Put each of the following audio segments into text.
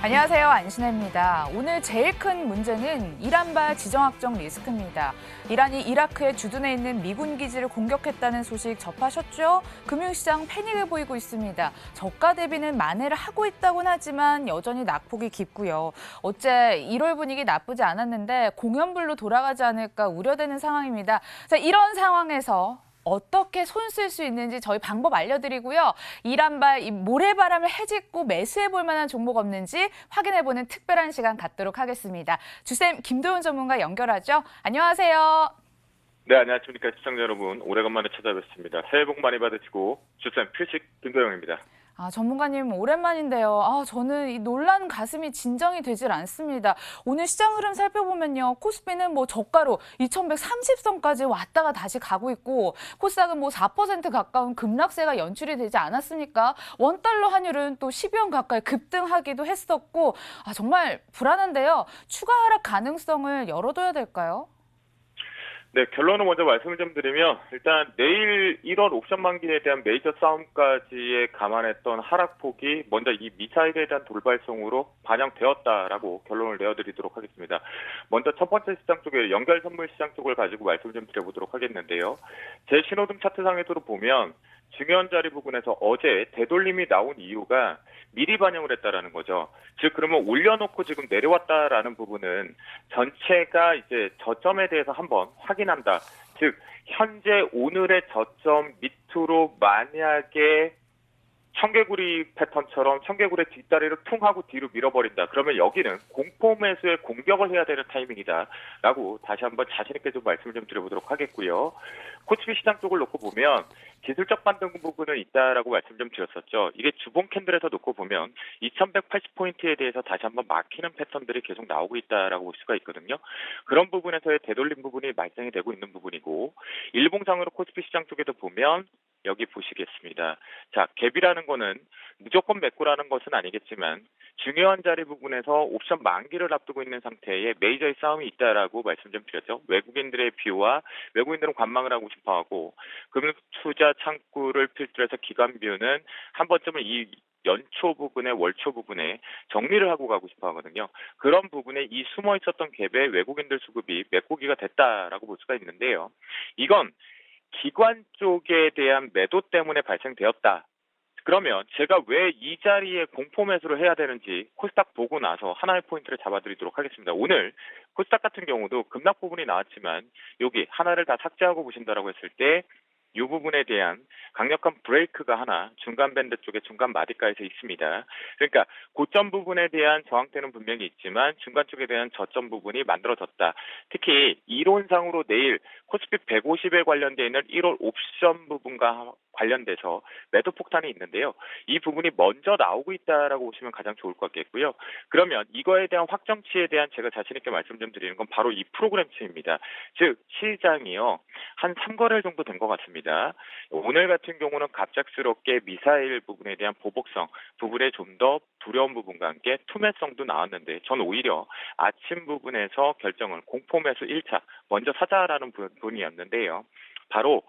안녕하세요. 안신혜입니다. 오늘 제일 큰 문제는 이란발 지정학적 리스크입니다. 이란이 이라크에 주둔해 있는 미군 기지를 공격했다는 소식 접하셨죠? 금융시장 패닉을 보이고 있습니다. 저가 대비는 만회를 하고 있다고는 하지만 여전히 낙폭이 깊고요. 어째 1월 분위기 나쁘지 않았는데 공연불로 돌아가지 않을까 우려되는 상황입니다. 자, 이런 상황에서 어떻게 손 쓸 수 있는지 저희 방법 알려드리고요. 이란발 이 모래바람을 헤집고 매수해볼 만한 종목 없는지 확인해보는 특별한 시간 갖도록 하겠습니다. 주쌤 김도윤 전문가 연결하죠. 안녕하세요. 네, 안녕하십니까 시청자 여러분. 오래간만에 찾아뵙습니다. 새해 복 많이 받으시고 주쌤 필식 김도영입니다. 전문가님 오랜만인데요. 저는 이 놀란 가슴이 진정이 되질 않습니다. 오늘 시장 흐름 살펴보면요. 코스피는 저가로 2130선까지 왔다가 다시 가고 있고 코스닥은 4% 가까운 급락세가 연출이 되지 않았습니까? 원달러 환율은 또 12원 가까이 급등하기도 했었고 정말 불안한데요. 추가 하락 가능성을 열어둬야 될까요? 네, 결론을 먼저 말씀을 좀 드리면 일단 내일 1월 옵션 만기에 대한 메이저 싸움까지에 감안했던 하락폭이 먼저 이 미사일에 대한 돌발성으로 반영되었다라고 결론을 내어드리도록 하겠습니다. 먼저 첫 번째 시장 쪽에 연결 선물 시장 쪽을 가지고 말씀을 좀 드려보도록 하겠는데요. 제 신호등 차트상에서도 보면 중요한 자리 부분에서 어제 되돌림이 나온 이유가 미리 반영을 했다라는 거죠. 즉 그러면 올려놓고 지금 내려왔다라는 부분은 전체가 이제 저점에 대해서 한번 확인한다. 즉 현재 오늘의 저점 밑으로 만약에 청개구리 패턴처럼 청개구리의 뒷다리를 퉁 하고 뒤로 밀어버린다. 그러면 여기는 공포 매수에 공격을 해야 되는 타이밍이다라고 다시 한번 자신 있게 좀 말씀을 좀 드려보도록 하겠고요. 코스피 시장 쪽을 놓고 보면 기술적 반등 부분은 있다라고 말씀 좀 드렸었죠. 이게 주봉 캔들에서 놓고 보면 2180포인트에 대해서 다시 한번 막히는 패턴들이 계속 나오고 있다라고 볼 수가 있거든요. 그런 부분에서의 되돌림 부분이 발생이 되고 있는 부분이고 일봉상으로 코스피 시장 쪽에도 보면 여기 보시겠습니다. 자, 갭이라는 거는 무조건 매꾸라는 것은 아니겠지만 중요한 자리 부분에서 옵션 만기를 앞두고 있는 상태에 메이저의 싸움이 있다라고 말씀 좀 드렸죠. 외국인들의 뷰와 외국인들은 관망을 하고 싶어하고 금융 투자 창구를 필두로 해서 기관 뷰는 한 번쯤은 이 연초 부분에 월초 부분에 정리를 하고 가고 싶어 하거든요. 그런 부분에 이 숨어 있었던 갭에 외국인들 수급이 메꾸기가 됐다라고 볼 수가 있는데요. 이건 기관 쪽에 대한 매도 때문에 발생되었다. 그러면 제가 왜 이 자리에 공포 매수를 해야 되는지 코스닥 보고 나서 하나의 포인트를 잡아드리도록 하겠습니다. 오늘 코스닥 같은 경우도 급락 부분이 나왔지만 여기 하나를 다 삭제하고 보신다라고 했을 때 이 부분에 대한 강력한 브레이크가 하나 중간 밴드 쪽에 중간 마디가에서 있습니다. 그러니까 고점 부분에 대한 저항대는 분명히 있지만 중간 쪽에 대한 저점 부분이 만들어졌다. 특히 이론상으로 내일 코스피 150에 관련되어 있는 1월 옵션 부분과 관련돼서 매도 폭탄이 있는데요. 이 부분이 먼저 나오고 있다라고 보시면 가장 좋을 것 같겠고요. 그러면 이거에 대한 확정치에 대한 제가 자신 있게 말씀 좀 드리는 건 바로 이 프로그램치입니다. 즉 시장이요. 한 3거래일 정도 된 것 같습니다. 오늘 같은 경우는 갑작스럽게 미사일 부분에 대한 보복성 부분에 좀 더 두려운 부분과 함께 투매성도 나왔는데 저는 오히려 아침 부분에서 결정을 공포매수 1차 먼저 사자라는 분이었는데요. 바로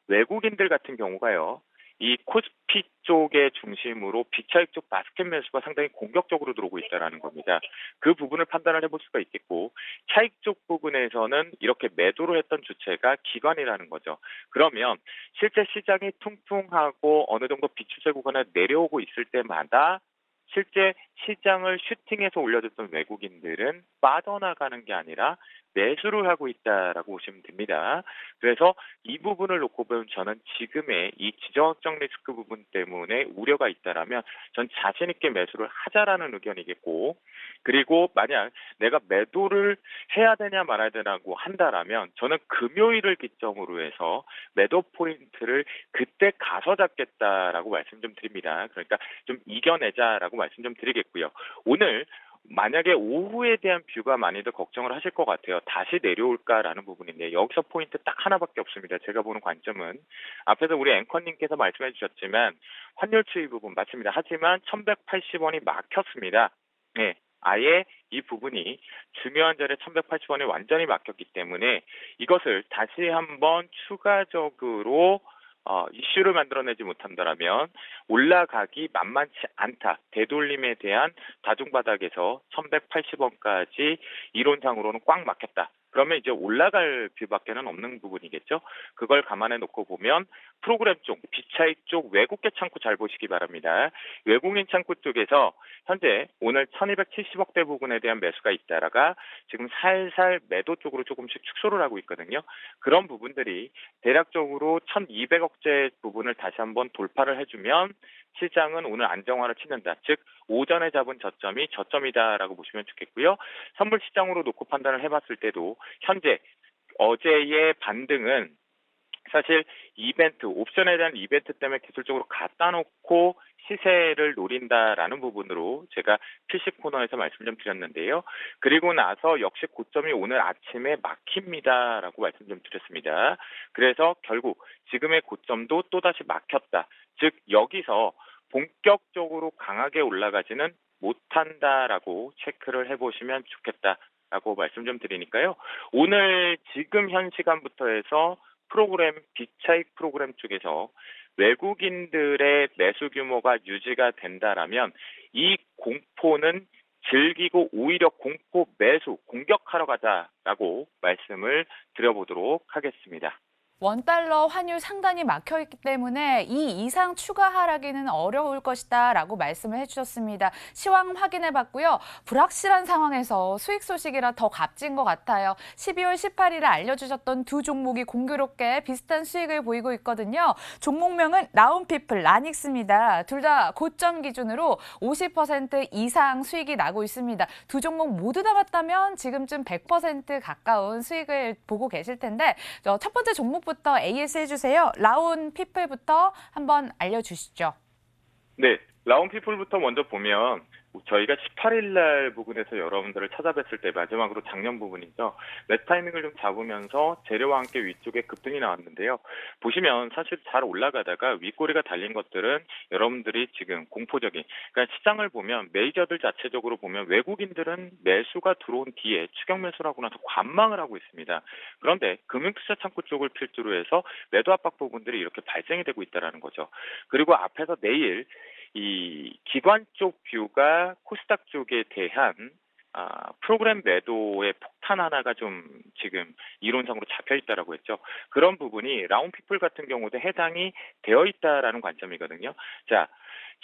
외국인들 같은 경우가요. 이 코스피 쪽의 중심으로 비차익 쪽 바스켓 매수가 상당히 공격적으로 들어오고 있다는 겁니다. 그 부분을 판단을 해볼 수가 있겠고 차익 쪽 부분에서는 이렇게 매도를 했던 주체가 기관이라는 거죠. 그러면 실제 시장이 퉁퉁하고 어느 정도 비추세 구간에 내려오고 있을 때마다 실제 시장을 슈팅해서 올려줬던 외국인들은 빠져나가는 게 아니라 매수를 하고 있다라고 보시면 됩니다. 그래서 이 부분을 놓고 보면 저는 지금의 이 지정학적 리스크 부분 때문에 우려가 있다라면 전 자신 있게 매수를 하자라는 의견이겠고 그리고 만약 내가 매도를 해야 되냐 말아야 되냐고 한다라면 저는 금요일을 기점으로 해서 매도 포인트를 그때 가서 잡겠다라고 말씀 좀 드립니다. 그러니까 좀 이겨내자라고 말씀 좀 드리겠고요. 오늘 만약에 오후에 대한 뷰가 많이들 걱정을 하실 것 같아요. 다시 내려올까라는 부분인데 여기서 포인트 딱 하나밖에 없습니다. 제가 보는 관점은 앞에서 우리 앵커님께서 말씀해 주셨지만 환율 추이 부분 맞습니다. 하지만 1180원이 막혔습니다. 네, 아예 이 부분이 중요한 자리에 1180원이 완전히 막혔기 때문에 이것을 다시 한번 추가적으로 이슈를 만들어내지 못한다라면 올라가기 만만치 않다. 되돌림에 대한 다중바닥에서 1180원까지 이론상으로는 꽉 막혔다. 그러면 이제 올라갈 뷰밖에는 없는 부분이겠죠. 그걸 감안해 놓고 보면 프로그램 쪽, 비차익 쪽 외국계 창구 잘 보시기 바랍니다. 외국인 창구 쪽에서 현재 오늘 1270억대 부분에 대한 매수가 잇따라가 지금 살살 매도 쪽으로 조금씩 축소를 하고 있거든요. 그런 부분들이 대략적으로 1200억대 부분을 다시 한번 돌파를 해주면 시장은 오늘 안정화를 치는다. 즉 오전에 잡은 저점이 저점이다라고 보시면 좋겠고요. 선물 시장으로 놓고 판단을 해봤을 때도 현재 어제의 반등은 사실 이벤트, 옵션에 대한 이벤트 때문에 기술적으로 갖다 놓고 시세를 노린다라는 부분으로 제가 필식 코너에서 말씀 좀 드렸는데요. 그리고 나서 역시 고점이 오늘 아침에 막힙니다라고 말씀 좀 드렸습니다. 그래서 결국 지금의 고점도 또다시 막혔다. 즉 여기서 본격적으로 강하게 올라가지는 못한다라고 체크를 해보시면 좋겠다라고 말씀 좀 드리니까요. 오늘 지금 현 시간부터 해서 프로그램, 비차익 프로그램 쪽에서 외국인들의 매수 규모가 유지가 된다라면 이 공포는 즐기고 오히려 공포 매수, 공격하러 가자라고 말씀을 드려보도록 하겠습니다. 원달러 환율 상단이 막혀있기 때문에 이 이상 추가 하락에는 어려울 것이다 라고 말씀을 해주셨습니다. 시황 확인해봤고요. 불확실한 상황에서 수익 소식이라 더 값진 것 같아요. 12월 18일에 알려주셨던 두 종목이 공교롭게 비슷한 수익을 보이고 있거든요. 종목명은 라운피플, 라닉스입니다. 둘 다 고점 기준으로 50% 이상 수익이 나고 있습니다. 두 종목 모두 다 봤다면 지금쯤 100% 가까운 수익을 보고 계실 텐데 첫 번째 종목부터 AS 해주세요. 라운피플부터 한번 알려주시죠. 네, 라운피플부터 먼저 보면 저희가 18일 날 부분에서 여러분들을 찾아뵀을 때 마지막으로 작년 부분이죠. 매 타이밍을 좀 잡으면서 재료와 함께 위쪽에 급등이 나왔는데요. 보시면 사실 잘 올라가다가 윗꼬리가 달린 것들은 여러분들이 지금 공포적인, 그러니까 시장을 보면 메이저들 자체적으로 보면 외국인들은 매수가 들어온 뒤에 추격 매수를 하고 나서 관망을 하고 있습니다. 그런데 금융투자 창구 쪽을 필두로 해서 매도 압박 부분들이 이렇게 발생이 되고 있다는 거죠. 그리고 앞에서 내일 이 기관 쪽 뷰가 코스닥 쪽에 대한 프로그램 매도의 폭탄 하나가 좀 지금 이론상으로 잡혀 있다라고 했죠. 그런 부분이 라운피플 같은 경우도 해당이 되어 있다라는 관점이거든요. 자,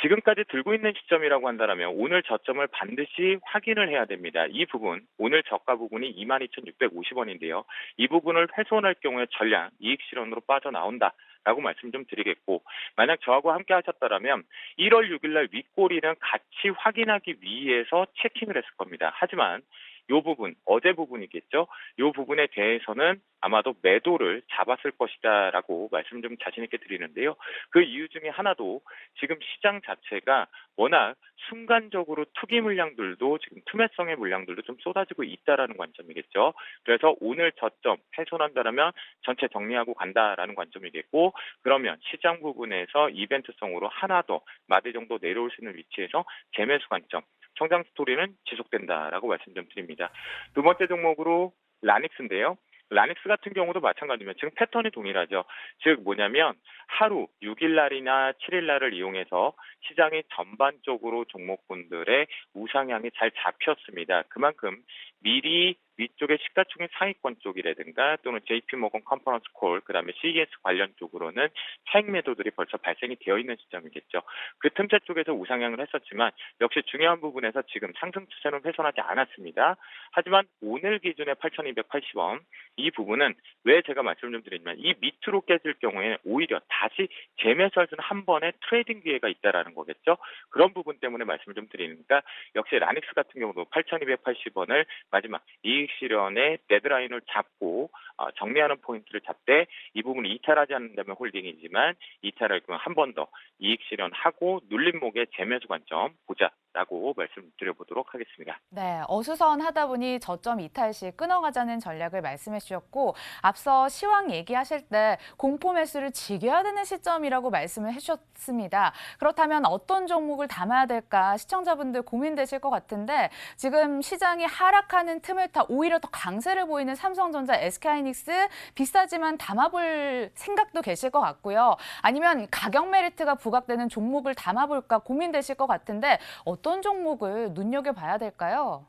지금까지 들고 있는 시점이라고 한다면 오늘 저점을 반드시 확인을 해야 됩니다. 이 부분, 오늘 저가 부분이 22,650원인데요. 이 부분을 훼손할 경우에 전량 이익 실현으로 빠져나온다. 라고 말씀 좀 드리겠고, 만약 저하고 함께 하셨다면 1월 6일 날 윗꼬리는 같이 확인하기 위해서 체킹을 했을 겁니다. 하지만 이 부분, 어제 부분이겠죠. 이 부분에 대해서는 아마도 매도를 잡았을 것이다 라고 말씀 좀 자신 있게 드리는데요. 그 이유 중에 하나도 지금 시장 자체가 워낙 순간적으로 투기 물량들도 지금 투매성의 물량들도 좀 쏟아지고 있다라는 관점이겠죠. 그래서 오늘 저점 훼손한다라면 전체 정리하고 간다라는 관점이겠고, 그러면 시장 부분에서 이벤트성으로 하나 더 마디 정도 내려올 수 있는 위치에서 재매수 관점, 성장 스토리는 지속된다라고 말씀 좀 드립니다. 두 번째 종목으로 라닉스인데요. 라닉스 같은 경우도 마찬가지면 지금 패턴이 동일하죠. 즉 뭐냐면 하루 6일 날이나 7일 날을 이용해서 시장이 전반적으로 종목군들의 우상향이 잘 잡혔습니다. 그만큼 미리 위쪽에 시가총액 상위권 쪽이라든가 또는 JP모건 컨퍼런스 콜, 그다음에 CES 관련 쪽으로는 차익 매도들이 벌써 발생이 되어 있는 시점이겠죠. 그 틈새 쪽에서 우상향을 했었지만 역시 중요한 부분에서 지금 상승 추세는 훼손하지 않았습니다. 하지만 오늘 기준의 8,280원 이 부분은 왜 제가 말씀 좀 드리냐면 이 밑으로 깨질 경우에 오히려 다시 재매수할 수 있는 한 번의 트레이딩 기회가 있다라는 거겠죠. 그런 부분 때문에 말씀을 좀 드리니까 역시 라닉스 같은 경우도 8,280원을 마지막 이익 실현의 데드라인을 잡고 정리하는 포인트를 잡되 이 부분을 이탈하지 않는다면 홀딩이지만 이탈할 경우 한 번 더 이익 실현하고 눌림목의 재매수 관점 보자. 있다라고 말씀드려보도록 하겠습니다. 네, 어수선하다 보니 저점 이탈 시 끊어가자는 전략을 말씀해 주셨고 앞서 시황 얘기하실 때 공포 매수를 즐겨야 되는 시점이라고 말씀을 해주셨습니다. 그렇다면 어떤 종목을 담아야 될까 시청자분들 고민되실 것 같은데 지금 시장이 하락하는 틈을 타 오히려 더 강세를 보이는 삼성전자, SK하이닉스 비싸지만 담아볼 생각도 계실 것 같고요. 아니면 가격 메리트가 부각되는 종목을 담아볼까 고민되실 것 같은데 어떤 종목을 눈여겨봐야 될까요?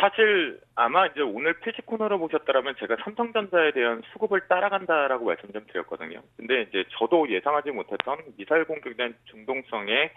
사실 아마 이제 오늘 필시 코너를 보셨더라면 제가 삼성전자에 대한 수급을 따라간다라고 말씀 좀 드렸거든요. 근데 이제 저도 예상하지 못했던 미사일 공격에 대한 중동성의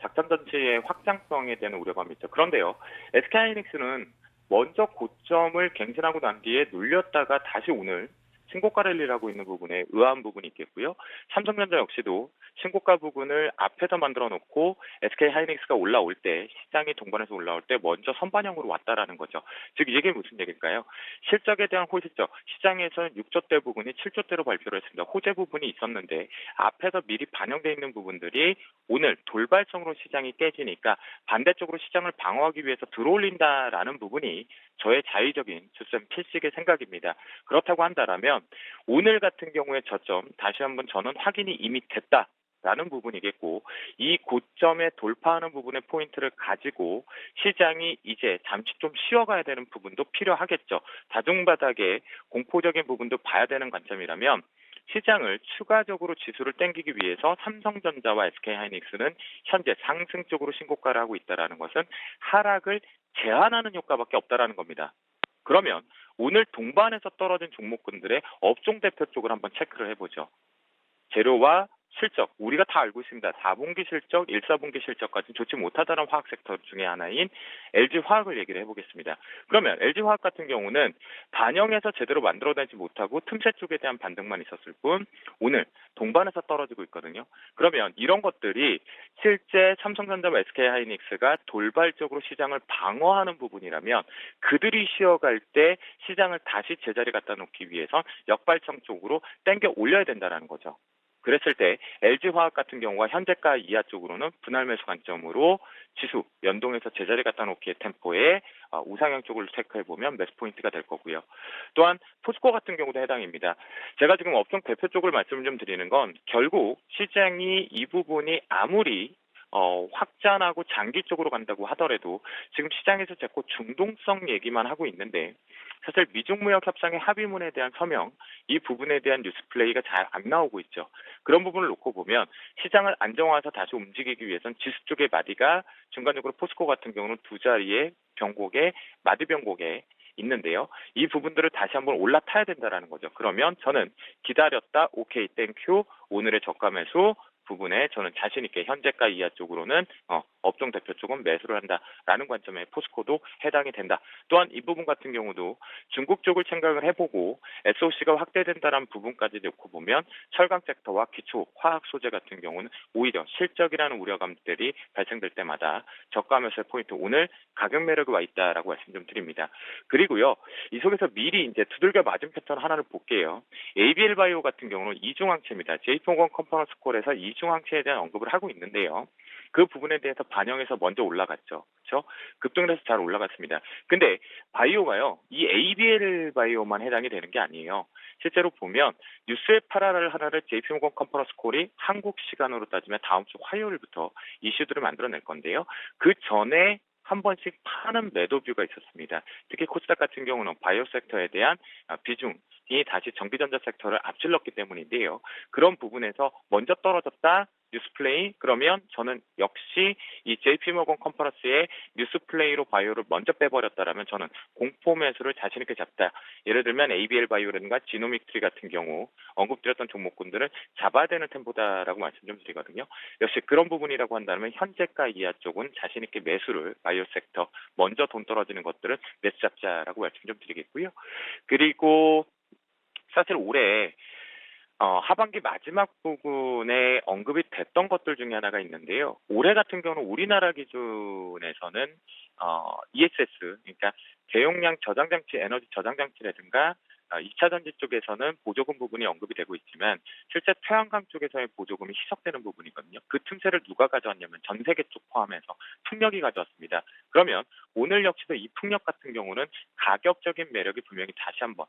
작전 전체의 확장성에 대한 우려감이 있죠. 그런데요, SK하이닉스는 먼저 고점을 갱신하고 난 뒤에 눌렸다가 다시 오늘 신고가 랠리를 하고 있는 부분에 의아한 부분이 있겠고요. 삼성전자 역시도 신고가 부분을 앞에서 만들어 놓고 SK하이닉스가 올라올 때 시장이 동반해서 올라올 때 먼저 선반영으로 왔다라는 거죠. 즉 이게 무슨 얘기일까요? 실적에 대한 호실적 시장에서는 6조대 부분이 7조대로 발표를 했습니다. 호재 부분이 있었는데 앞에서 미리 반영되어 있는 부분들이 오늘 돌발성으로 시장이 깨지니까 반대쪽으로 시장을 방어하기 위해서 들어올린다라는 부분이 저의 자의적인 주점 필식의 생각입니다. 그렇다고 한다면 오늘 같은 경우에 저점 다시 한번 저는 확인이 이미 됐다라는 부분이겠고 이 고점에 돌파하는 부분의 포인트를 가지고 시장이 이제 잠시 좀 쉬어가야 되는 부분도 필요하겠죠. 다중바닥의 공포적인 부분도 봐야 되는 관점이라면 시장을 추가적으로 지수를 땡기기 위해서 삼성전자와 SK하이닉스는 현재 상승 쪽으로 신고가를 하고 있다는 것은 하락을 제한하는 효과밖에 없다라는 겁니다. 그러면 오늘 동반해서 떨어진 종목군들의 업종 대표 쪽을 한번 체크를 해보죠. 재료와 실적, 우리가 다 알고 있습니다. 4분기 실적, 1, 4분기 실적까지 좋지 못하다는 화학 섹터 중에 하나인 LG화학을 얘기를 해보겠습니다. 그러면 LG화학 같은 경우는 반영해서 제대로 만들어내지 못하고 틈새 쪽에 대한 반등만 있었을 뿐 오늘 동반해서 떨어지고 있거든요. 그러면 이런 것들이 실제 삼성전자와 SK하이닉스가 돌발적으로 시장을 방어하는 부분이라면 그들이 쉬어갈 때 시장을 다시 제자리 갖다 놓기 위해서 역발성 쪽으로 땡겨 올려야 된다는 거죠. 그랬을 때 LG화학 같은 경우가 현재가 이하 쪽으로는 분할 매수 관점으로 지수 연동해서 제자리 갖다 놓기의 템포에 우상향 쪽을 체크해보면 매수 포인트가 될 거고요. 또한 포스코 같은 경우도 해당입니다. 제가 지금 업종 대표 쪽을 말씀을 좀 드리는 건 결국 시장이 이 부분이 아무리 확장하고 장기 쪽으로 간다고 하더라도 지금 시장에서 자꾸 중동성 얘기만 하고 있는데 사실 미중무역 협상의 합의문에 대한 서명 이 부분에 대한 뉴스 플레이가 잘 안 나오고 있죠. 그런 부분을 놓고 보면 시장을 안정화해서 다시 움직이기 위해서는 지수 쪽의 마디가 중간적으로 포스코 같은 경우는 두 자리의 변곡에 마디 변곡에 있는데요. 이 부분들을 다시 한번 올라타야 된다라는 거죠. 그러면 저는 기다렸다 오케이 땡큐 오늘의 저가 매수 부분에 저는 자신 있게 현재가 이하 쪽으로는 업종 대표 쪽은 매수를 한다라는 관점에 포스코도 해당이 된다. 또한 이 부분 같은 경우도 중국 쪽을 생각을 해보고 SOC가 확대된다는 부분까지 놓고 보면 철강 섹터와 기초 화학 소재 같은 경우는 오히려 실적이라는 우려감들이 발생될 때마다 저가 매수의 포인트 오늘 가격 매력이 와 있다라고 말씀 좀 드립니다. 그리고요 이 속에서 미리 이제 두들겨 맞은 패턴 하나를 볼게요. ABL 바이오 같은 경우는 이중항체입니다. JP모건 컨퍼런스 콜에서 이중항체에 대한 언급을 하고 있는데요. 그 부분에 대해서 반영해서 먼저 올라갔죠. 그렇죠? 급등을 해서 잘 올라갔습니다. 근데 바이오가요. 이 ABL 바이오만 해당이 되는 게 아니에요. 실제로 보면 뉴스의 파라를 하나를 JP모건 컨퍼런스 콜이 한국 시간으로 따지면 다음 주 화요일부터 이슈들을 만들어낼 건데요. 그 전에 한 번씩 파는 매도뷰가 있었습니다. 특히 코스닥 같은 경우는 바이오 섹터에 대한 비중이 다시 전기전자 섹터를 앞질렀기 때문인데요. 그런 부분에서 먼저 떨어졌다. 뉴스 플레이 그러면 저는 역시 이 JP모건 컨퍼런스의 뉴스 플레이로 바이오를 먼저 빼버렸다라면 저는 공포 매수를 자신 있게 잡다. 예를 들면 ABL 바이오라든가 지노믹트리 같은 경우 언급드렸던 종목군들을 잡아야 되는 템포다라고 말씀 좀 드리거든요. 역시 그런 부분이라고 한다면 현재가 이하 쪽은 자신 있게 매수를 바이오 섹터 먼저 돈 떨어지는 것들은 매수 잡자라고 말씀 좀 드리겠고요. 그리고 사실 올해 하반기 마지막 부분에 언급이 됐던 것들 중에 하나가 있는데요. 올해 같은 경우는 우리나라 기준에서는 ESS, 그러니까 대용량 저장장치, 에너지 저장장치라든가 2차 전지 쪽에서는 보조금 부분이 언급이 되고 있지만 실제 태양광 쪽에서의 보조금이 희석되는 부분이거든요. 그 틈새를 누가 가져왔냐면 전 세계 쪽 포함해서 풍력이 가져왔습니다. 그러면 오늘 역시도 이 풍력 같은 경우는 가격적인 매력이 분명히 다시 한번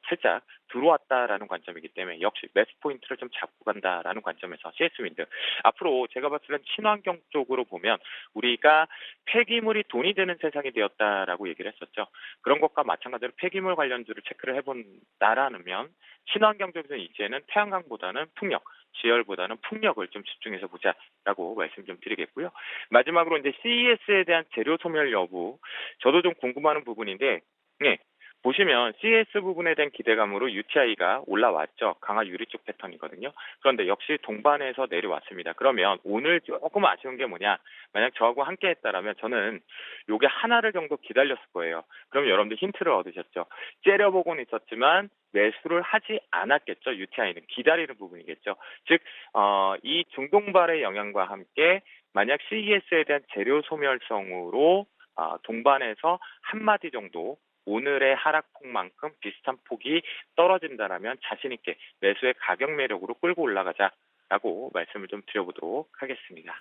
살짝 들어왔다라는 관점이기 때문에 역시 매수 포인트를 좀 잡고 간다라는 관점에서 CS윈드 앞으로 제가 봤을 땐 친환경 쪽으로 보면 우리가 폐기물이 돈이 되는 세상이 되었다라고 얘기를 했었죠. 그런 것과 마찬가지로 폐기물 관련주를 체크를 해본다라면 친환경 쪽에서는 이제는 태양광보다는 풍력, 지열보다는 풍력을 좀 집중해서 보자라고 말씀 좀 드리겠고요. 마지막으로 이제 CES에 대한 재료 소멸 여부 저도 좀 궁금한 부분인데 네. 보시면 CES 부분에 대한 기대감으로 UTI가 올라왔죠. 강화 유리 쪽 패턴이거든요. 그런데 역시 동반해서 내려왔습니다. 그러면 오늘 조금 아쉬운 게 뭐냐. 만약 저하고 함께 했다라면 저는 요게 하나를 정도 기다렸을 거예요. 그럼 여러분들 힌트를 얻으셨죠. 째려보고는 있었지만 매수를 하지 않았겠죠. UTI는 기다리는 부분이겠죠. 즉, 이 중동발의 영향과 함께 만약 CES에 대한 재료 소멸성으로 동반해서 한마디 정도 오늘의 하락폭만큼 비슷한 폭이 떨어진다라면 자신 있게 매수의 가격 매력으로 끌고 올라가자라고 말씀을 좀 드려보도록 하겠습니다.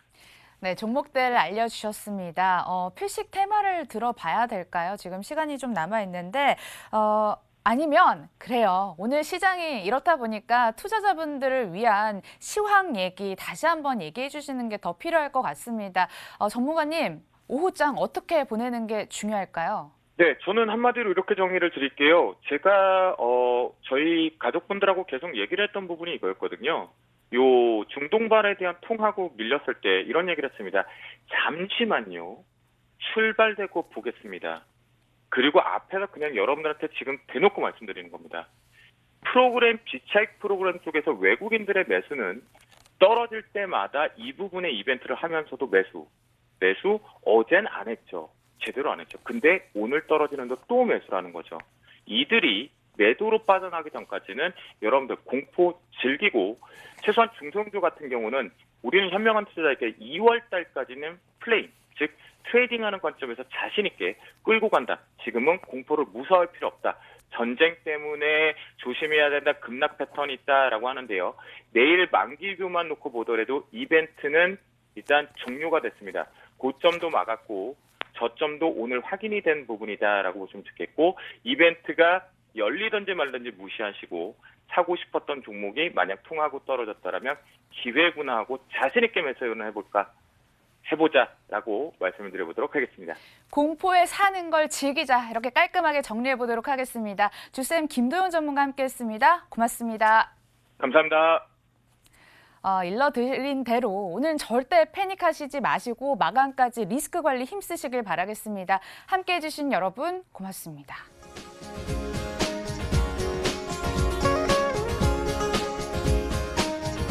네, 종목들 알려주셨습니다. 필식 테마를 들어봐야 될까요? 지금 시간이 좀 남아있는데 아니면 그래요. 오늘 시장이 이렇다 보니까 투자자분들을 위한 시황 얘기 다시 한번 얘기해 주시는 게 더 필요할 것 같습니다. 전문가님, 오후장 어떻게 보내는 게 중요할까요? 네, 저는 한마디로 이렇게 정리를 드릴게요. 제가 저희 가족분들하고 계속 얘기를 했던 부분이 이거였거든요. 요 중동발에 대한 통하고 밀렸을 때 이런 얘기를 했습니다. 잠시만요. 출발되고 보겠습니다. 그리고 앞에서 그냥 여러분들한테 지금 대놓고 말씀드리는 겁니다. 비차익 프로그램 쪽에서 외국인들의 매수는 떨어질 때마다 이 부분의 이벤트를 하면서도 매수 어젠 안 했죠. 제대로 안 했죠. 근데 오늘 떨어지는데 또 매수라는 거죠. 이들이 매도로 빠져나가기 전까지는 여러분들 공포 즐기고 최소한 중성주 같은 경우는 우리는 현명한 투자자에게 2월 달까지는 플레이, 즉 트레이딩하는 관점에서 자신 있게 끌고 간다. 지금은 공포를 무서워할 필요 없다. 전쟁 때문에 조심해야 된다. 급락 패턴이 있다라고 하는데요. 내일 만기교만 놓고 보더라도 이벤트는 일단 종료가 됐습니다. 고점도 막았고 저점도 오늘 확인이 된 부분이다라고 보시면 좋겠고 이벤트가 열리든지 말든지 무시하시고 사고 싶었던 종목이 만약 통하고 떨어졌다라면 기회구나 하고 자신 있게 매수를 해보자라고 말씀을 드려보도록 하겠습니다. 공포에 사는 걸 즐기자 이렇게 깔끔하게 정리해 보도록 하겠습니다. 주쌤 김도현 전문가 함께했습니다. 고맙습니다. 감사합니다. 일러드린 대로 오늘 절대 패닉하시지 마시고 마감까지 리스크 관리 힘쓰시길 바라겠습니다. 함께해 주신 여러분 고맙습니다.